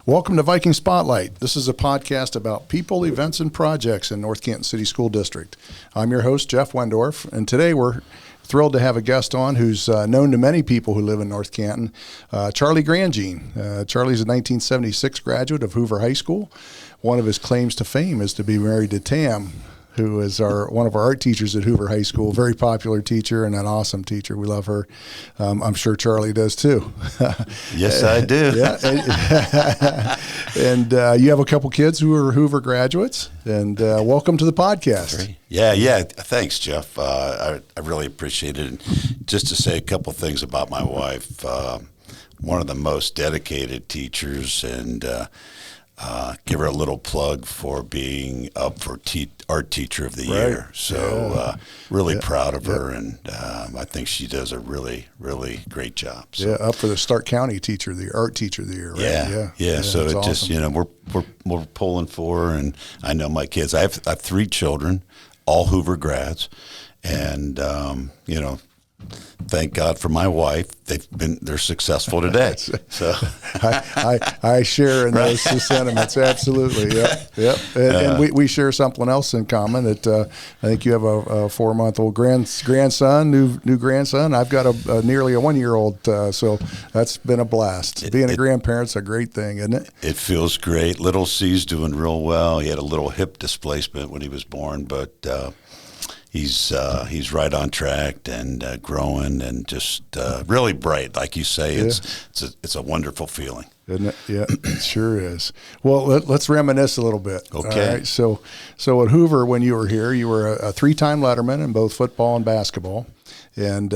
Welcome to Viking Spotlight. This is a podcast about people, events, and projects in North Canton City School District. I'm your host, Jeff Wendorf, and today we're thrilled to have a guest on who's known to many people who live in North Canton, Charlie Grandjean. Charlie's a 1976 graduate of Hoover High School. One of his claims to fame is to be married to Tam, who is one of our art teachers at Hoover High School. Very popular teacher and an awesome teacher. We love her. I'm sure Charlie does too. Yes, I do. Yeah. And you have a couple kids who are Hoover graduates. And welcome to the podcast. Yeah. Thanks, Jeff. I really appreciate it. And just to say a couple things about my wife, one of the most dedicated teachers, and give her a little plug for being up for Art Teacher of the Year. So really proud of her, and I think she does a really, really great job. So. Yeah, up for the Stark County Art Teacher of the Year, right? Yeah. So it awesome. Just, we're pulling for her, and I know my kids. I have 3 children, all Hoover grads, and thank God for my wife. They're successful today. So I share in those sentiments. Absolutely. Yep. And we share something else in common. That I think you have a 4-month-old grandson, new grandson. I've got nearly a 1-year-old. So that's been a blast. Being a grandparent's a great thing, isn't it? It feels great. Little C's doing real well. He had a little hip displacement when he was born, but he's right on track and growing and just really bright, like you say. It's a wonderful feeling, isn't it? Yeah, it sure is. Well, let's reminisce a little bit. Okay. All right. So at Hoover, when you were here, you were a 3-time letterman in both football and basketball, and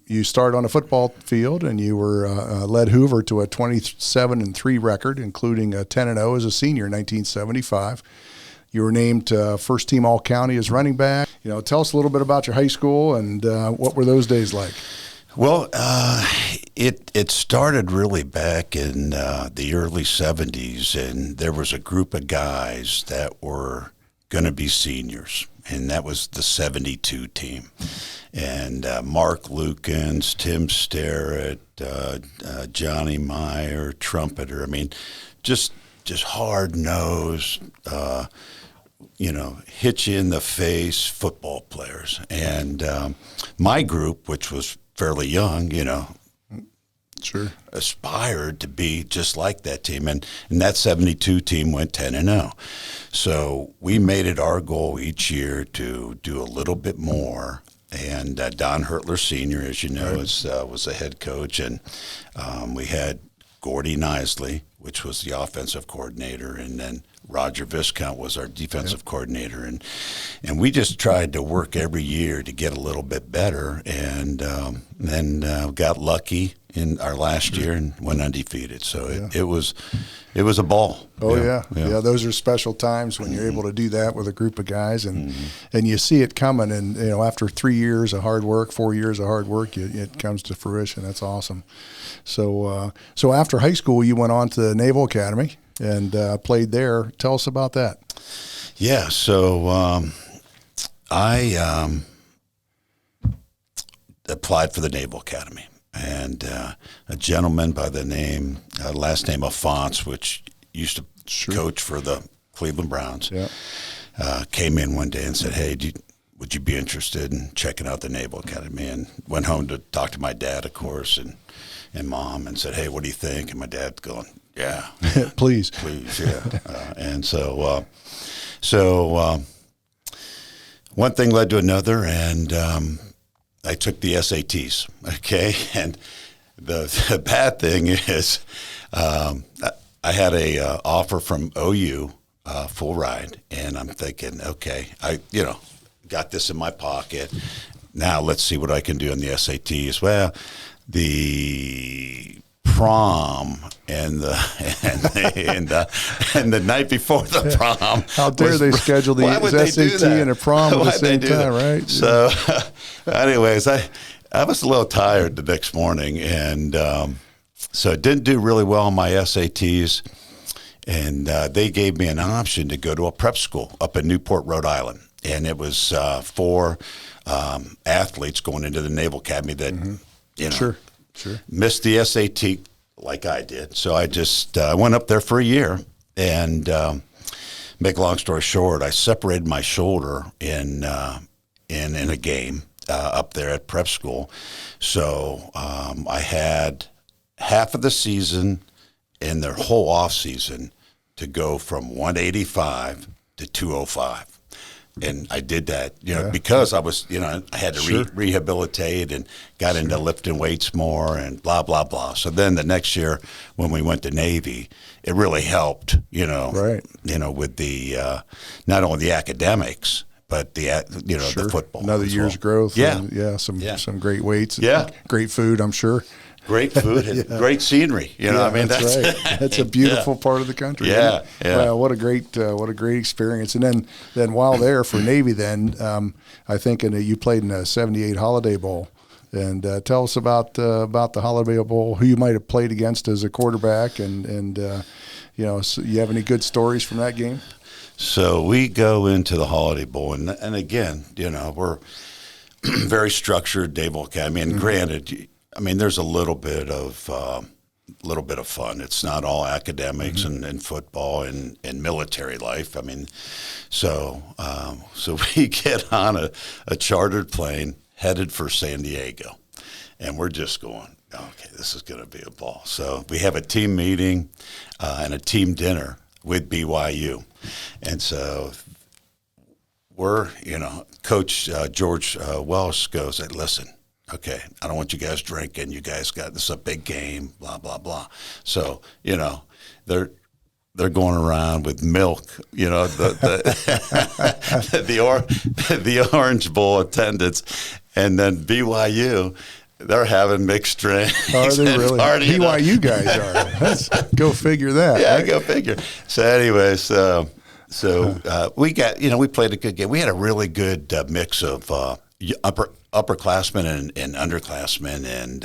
you started on a football field, and you were led Hoover to a 27-3 record, including a 10-0 as a senior in 1975. You were named first team All-County as running back. Tell us a little bit about your high school and what were those days like? Well, it started really back in the early 70s, and there was a group of guys that were going to be seniors, and that was the 72 team. And Mark Lukens, Tim Starrett, Johnny Meyer, trumpeter. I mean, just hard-nosed, hit you in the face football players. And my group, which was fairly young, sure, aspired to be just like that team. And that 72 team went 10-0. So we made it our goal each year to do a little bit more. And Don Hertler Sr., as you know, was the head coach. And we had Gordy Nisley, which was the offensive coordinator, and then Roger Viscount was our defensive coordinator, and we just tried to work every year to get a little bit better, and then got lucky in our last year and went undefeated. So it was a ball. Oh yeah. Those are special times when you're able to do that with a group of guys, and you see it coming. And after 3 years of hard work, 4 years of hard work, it comes to fruition. That's awesome. So after high school, you went on to the Naval Academy and played there. Tell us about that. Yeah. So I applied for the Naval Academy. And a gentleman by the last name of Fonts, which used to coach for the Cleveland Browns, came in one day and said, "Hey, would you be interested in checking out the Naval Academy?" And went home to talk to my dad, of course, and Mom, and said, "Hey, what do you think?" And my dad's going, "Yeah, please, yeah." And so one thing led to another, and I took the SATs, okay? And the bad thing is I had a offer from OU, full ride, and I'm thinking, okay, I got this in my pocket. Now let's see what I can do on the SATs. Well, the prom and the night before the prom. How dare they schedule the SAT and a prom at the same time, right? So, anyways, I was a little tired the next morning, and so I didn't do really well on my SATs. And they gave me an option to go to a prep school up in Newport, Rhode Island, and it was for athletes going into the Naval Academy that Sure. missed the SAT like I did. So I just went up there for a year, and make a long story short, I separated my shoulder in a game up there at prep school. So I had half of the season and their whole off season to go from 185 to 205. And I did that, because I was, I had to rehabilitate and got into lifting weights more and blah, blah, blah. So then the next year when we went to Navy, it really helped, with the, not only the academics, but the football. Another year's growth. Yeah. And, some great weights. Yeah. Great food, I'm sure. Great food and great scenery. That's right. That's a beautiful part of the country. Yeah. Well, what a great experience. And then while there for Navy, I think you played in a '78 Holiday Bowl. And tell us about the Holiday Bowl. Who you might have played against as a quarterback, and so you have any good stories from that game? So we go into the Holiday Bowl, and again, we're very structured, Naval Academy, and granted. There's a little bit of fun. It's not all academics and football and military life. So we get on a chartered plane headed for San Diego, and we're just going, okay, this is going to be a ball. So we have a team meeting and a team dinner with BYU, and so we're, Coach George Welsh goes, hey, listen. Okay, I don't want you guys drinking. You guys this is a big game, blah, blah, blah. So, they're going around with milk, the Orange Bowl attendants, and then BYU, they're having mixed drinks. Are they really? BYU guys are. Let's go figure that. Yeah, right? Go figure. So anyway, we got, we played a good game. We had a really good mix of upperclassmen and underclassmen, and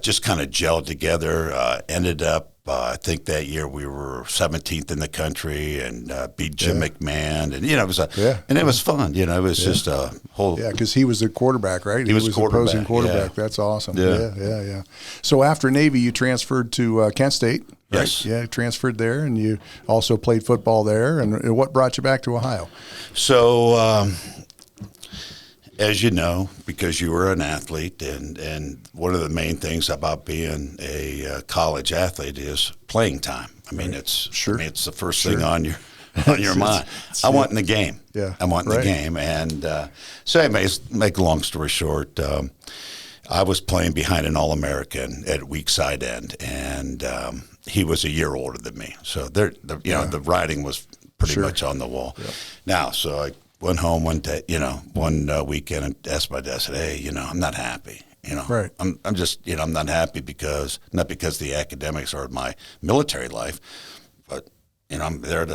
just kind of gelled together. Ended up, I think that year we were 17th in the country, and beat Jim McMahon, and it was and it was fun. It was just a whole. Yeah, because he was the quarterback, right? He was opposing quarterback. Yeah. That's awesome. Yeah. So after Navy, you transferred to Kent State. Right? Yes. Yeah, transferred there, and you also played football there. And what brought you back to Ohio? So. As you know, because you were an athlete, and one of the main things about being a college athlete is playing time. It's the first thing on your mind. I want in the game. Yeah, I want in the game. And so anyways, make a long story short, I was playing behind an All-American at weak side end, and he was a year older than me. So the writing was pretty much on the wall. Yep. Now, so I went home one day, one weekend, and asked my dad, said, hey, I'm not happy. Right. I'm just, I'm not happy not because the academics are my military life, but, I'm there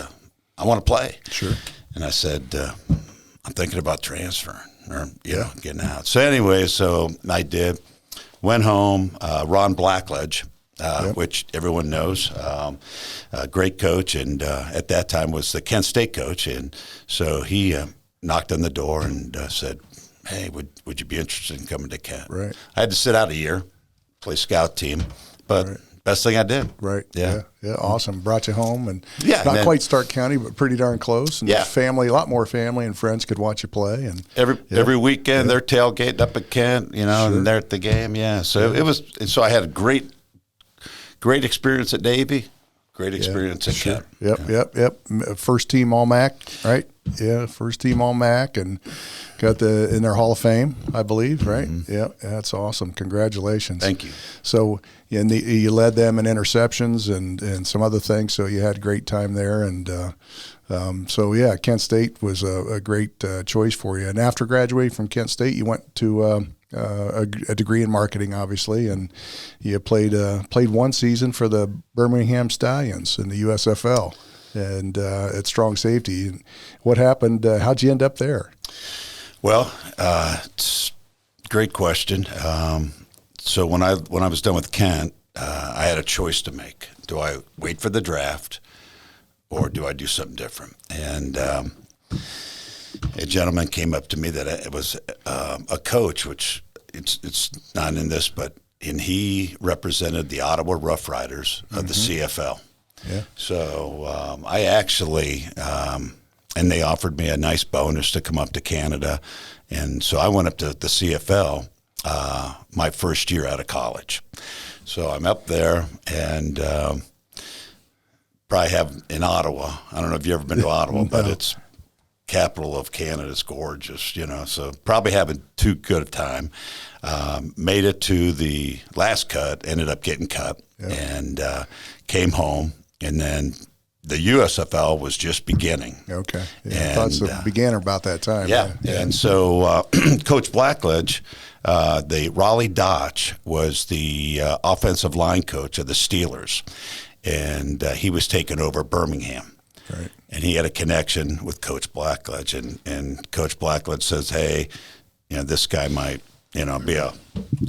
I want to play. Sure. And I said, I'm thinking about transferring or, getting out. So anyway, so I did, went home, Ron Blackledge, which everyone knows, a great coach, and at that time was the Kent State coach, and so he knocked on the door and said, hey, would you be interested in coming to Kent? Right. I had to sit out a year, play scout team, but best thing I did. Right. Yeah. Awesome. Brought you home, and not quite Stark County, but pretty darn close. And family, a lot more family and friends could watch you play. And every weekend they're tailgating up at Kent, and they're at the game. Yeah. So it was. So I had a great experience at Navy. Great experience at Kent. Yep. First team All-MAC, right? Yeah, first team All-MAC, and got in their Hall of Fame, I believe, right? Mm-hmm. Yeah, that's awesome. Congratulations. Thank you. So you led them in interceptions and some other things, so you had a great time there. And Kent State was a great choice for you. And after graduating from Kent State, you went to a degree in marketing, obviously, and you played one season for the Birmingham Stallions in the USFL, and at strong safety. What happened? How'd you end up there? Well, it's a great question. So when I was done with Kent, I had a choice to make. Do I wait for the draft, or do I do something different? And a gentleman came up to me that it was a coach, which it's not in this, but and he represented the Ottawa Rough Riders of the CFL. Yeah. So I actually, and they offered me a nice bonus to come up to Canada. And so I went up to the CFL my first year out of college. So I'm up there and probably have in Ottawa. I don't know if you've ever been to Ottawa, No. but it's capital of Canada. It's gorgeous, so probably having too good a time. Made it to the last cut, ended up getting cut, and came home. And then the USFL was just beginning. Okay. Yeah, And, I thought it began about that time. Yeah. And so Coach Blackledge, the Raleigh Dotch, was the offensive line coach of the Steelers. And he was taking over Birmingham. Right. And he had a connection with Coach Blackledge. And Coach Blackledge says, hey, this guy might, be a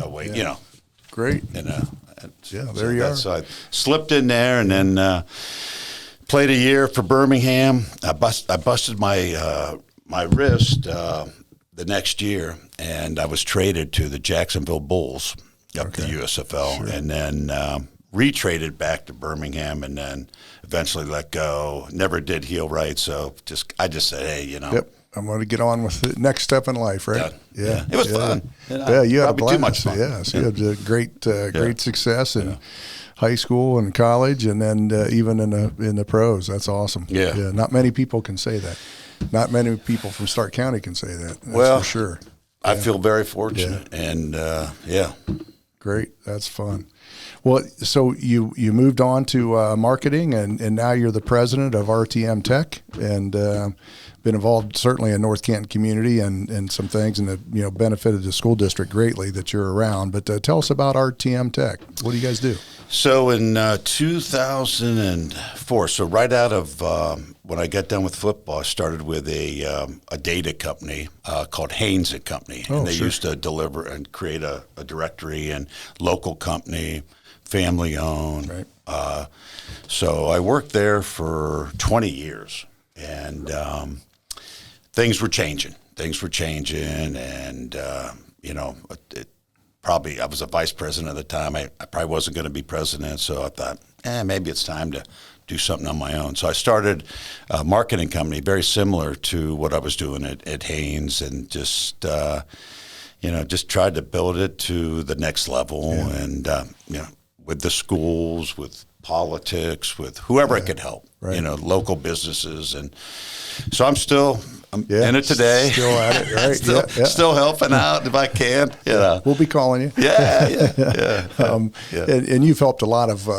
way, Great. There you are. So I slipped in there and then played a year for Birmingham. I busted my my wrist the next year, and I was traded to the Jacksonville Bulls up the USFL, and then retraded back to Birmingham, and then eventually let go. Never did heal right, so I just said, hey, Yep. I'm going to get on with the next step in life, right? Yeah. It was fun. Yeah, you had a blast. Too much fun. Yeah, so you had a great success in high school and college, and then even in the pros. That's awesome. Yeah. Not many people can say that. Not many people from Stark County can say that. That's Well, for sure. I feel very fortunate, and Great. That's fun. Well, so you moved on to marketing, and now you're the president of RTM Tech, and been involved certainly in North Canton Community and some things, and benefited the school district greatly that you're around. But tell us about RTM Tech. What do you guys do? So in 2004, so right out of when I got done with football, I started with a data company called Haynes & Company. Oh, and they sure. used to deliver and create a directory and local company, family owned. Right. So I worked there for 20 years, and things were changing. And, I was a vice president at the time. I probably wasn't going to be president, so I thought, maybe it's time to do something on my own. So I started a marketing company very similar to what I was doing at Haynes, and just tried to build it to the next level, and with the schools, with politics, with whoever I could help, local businesses. And so I'm still in it today. Still at it, right? Still helping out if I can. We'll be calling you. And you've helped a lot of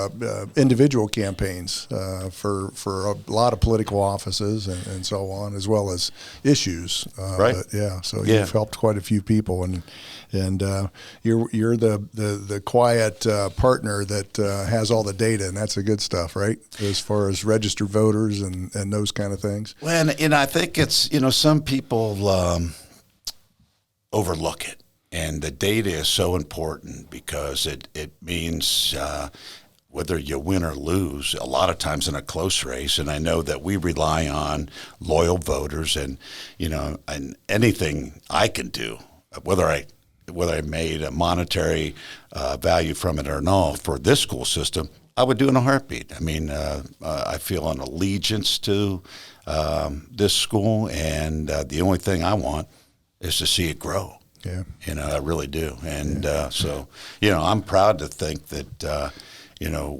individual campaigns for a lot of political offices and so on, as well as issues. Right. So you've helped quite a few people, and you're the quiet partner that has all the data, and that's the good stuff, right? As far as registered voters and those kind of things. Well, and I think it's, some people overlook it, and the data is so important because it means whether you win or lose, a lot of times in a close race. And I know that we rely on loyal voters, and and anything I can do, whether I made a monetary value from it or not for this school system, I would do in a heartbeat. I mean, I feel an allegiance to this school, and the only thing I want is to see it grow. Yeah. I really do. And so, I'm proud to think that,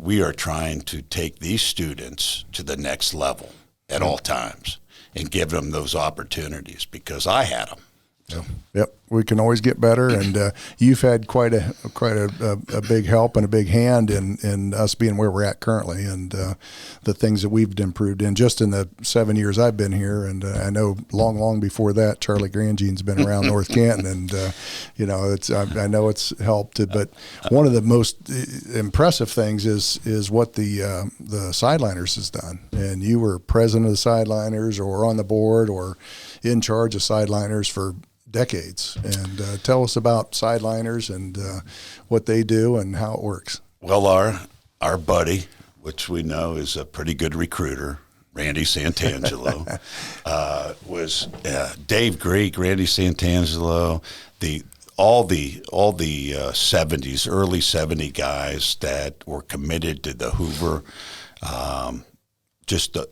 we are trying to take these students to the next level at all times and give them those opportunities, because I had them. Yep, we can always get better, and you've had quite a big help and a big hand in us being where we're at currently, and the things that we've improved in just in the 7 years I've been here. And I know long before that, Charlie Grandjean's been around North Canton, and I know it's helped. But one of the most impressive things is what the Sideliners has done, and you were president of the Sideliners, or on the board, or in charge of Sideliners for decades. And tell us about Sideliners and what they do and how it works. Well, our buddy, which we know is a pretty good recruiter, Randy Santangelo, was Dave Greek, Randy Santangelo, all the 70s, early 70 guys that were committed to the Hoover, just the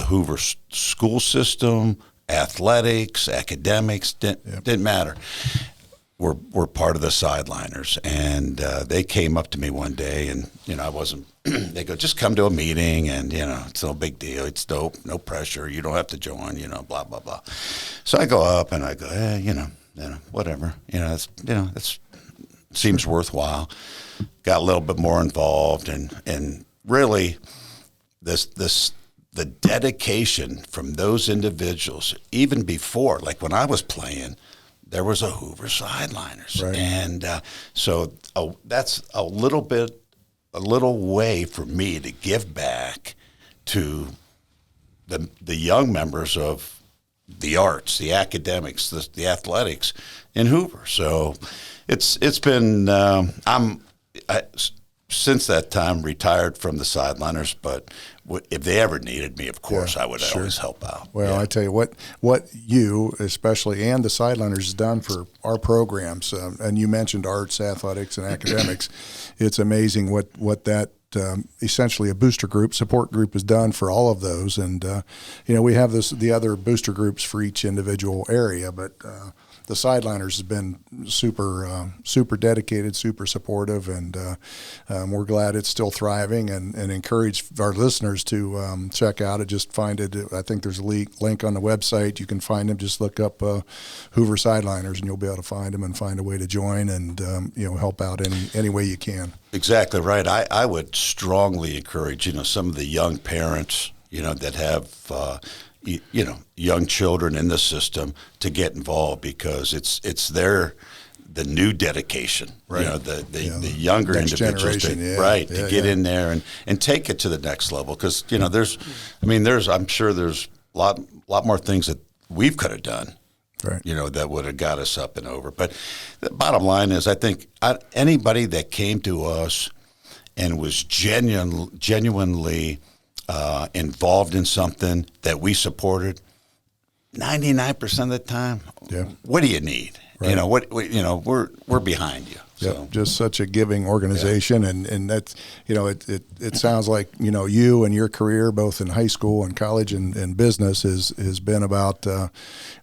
Hoover school system, athletics, academics, didn't matter. Were part of the Sideliners, and they came up to me one day, and I wasn't. They go, just come to a meeting, and it's no big deal. It's dope, no pressure. You don't have to join. Blah blah blah. So I go up and I go, whatever. That's seems worthwhile. Got a little bit more involved, and really, the dedication from those individuals, even before, like when I was playing, there was a Hoover Sideliners, right. And so that's a little way for me to give back to the young members of the arts, the academics, the athletics in Hoover. So it's been since that time retired from the Sideliners, but if they ever needed me, of course, I would always help out. Well, I tell you what you especially and the Sideliners has done for our programs, and you mentioned arts, athletics, and academics. It's amazing what that essentially a booster group, support group has done for all of those. And we have the other booster groups for each individual area, but the Sideliners has been super dedicated, super supportive, and we're glad it's still thriving, and encourage our listeners to check out it. Just find it. I think there's a link on the website. You can find them. Just look up Hoover Sideliners, and you'll be able to find them and find a way to join and help out any way you can. Exactly right. I would strongly encourage some of the young parents that have young children in the system to get involved, because it's the new dedication, right. The younger next individuals, to get in there and take it to the next level. Because I'm sure there's a lot more things that we could have done, right. That would have got us up and over. But the bottom line is, I think anybody that came to us and was genuinely involved in something that we supported, 99% of the time, what do you need? Right. We're behind you. So. Just such a giving organization, and that's it sounds like you and your career both in high school and college and business has been about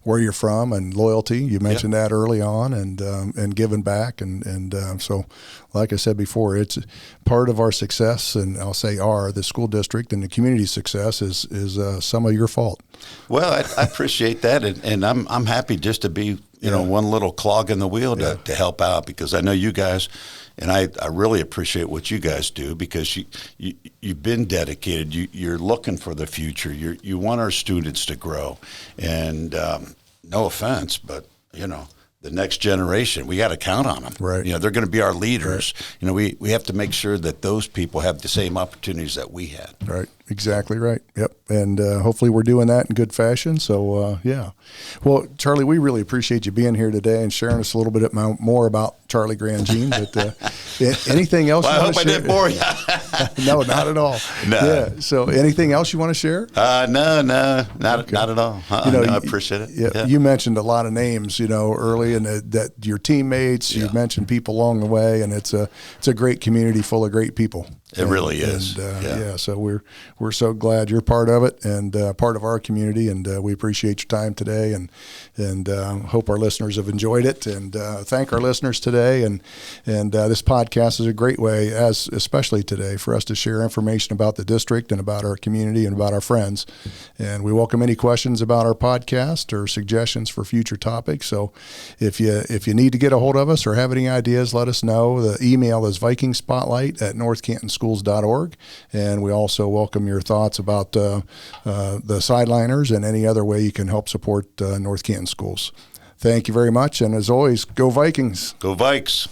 where you're from and loyalty. You mentioned that early on, and giving back, and so like I said before, it's part of our success, and I'll say the school district and the community success is some of your fault. Well, I appreciate that, and I'm happy just to be one little clog in the wheel to help out, because I know you guys, and I really appreciate what you guys do, because you've been dedicated. You're looking for the future. You want our students to grow, and no offense, but the next generation, we got to count on them. Right. They're going to be our leaders. Right. We have to make sure that those people have the same opportunities that we had. Right. Exactly right. Yep. And hopefully we're doing that in good fashion. So, Well, Charlie, we really appreciate you being here today and sharing us a little bit more about Charlie Grandjean. But anything else well, you want to share? I hope I didn't bore you. No, not at all. No. Yeah. So anything else you want to share? No, not at all. I appreciate it. Yeah. You mentioned a lot of names, early, and that your teammates, you mentioned people along the way, and it's a great community full of great people. It really is. And, so we're so glad you're part of it and part of our community, and we appreciate your time today, and hope our listeners have enjoyed it, and thank our listeners today. And this podcast is a great way, especially today, for us to share information about the district and about our community and about our friends. And we welcome any questions about our podcast or suggestions for future topics. So if you need to get a hold of us or have any ideas, let us know. The email is vikingspotlight@northcantonschools.org, and we also welcome your thoughts about the Sideliners and any other way you can help support North Canton Schools. Thank you very much, and as always, go Vikings. Go Vikes.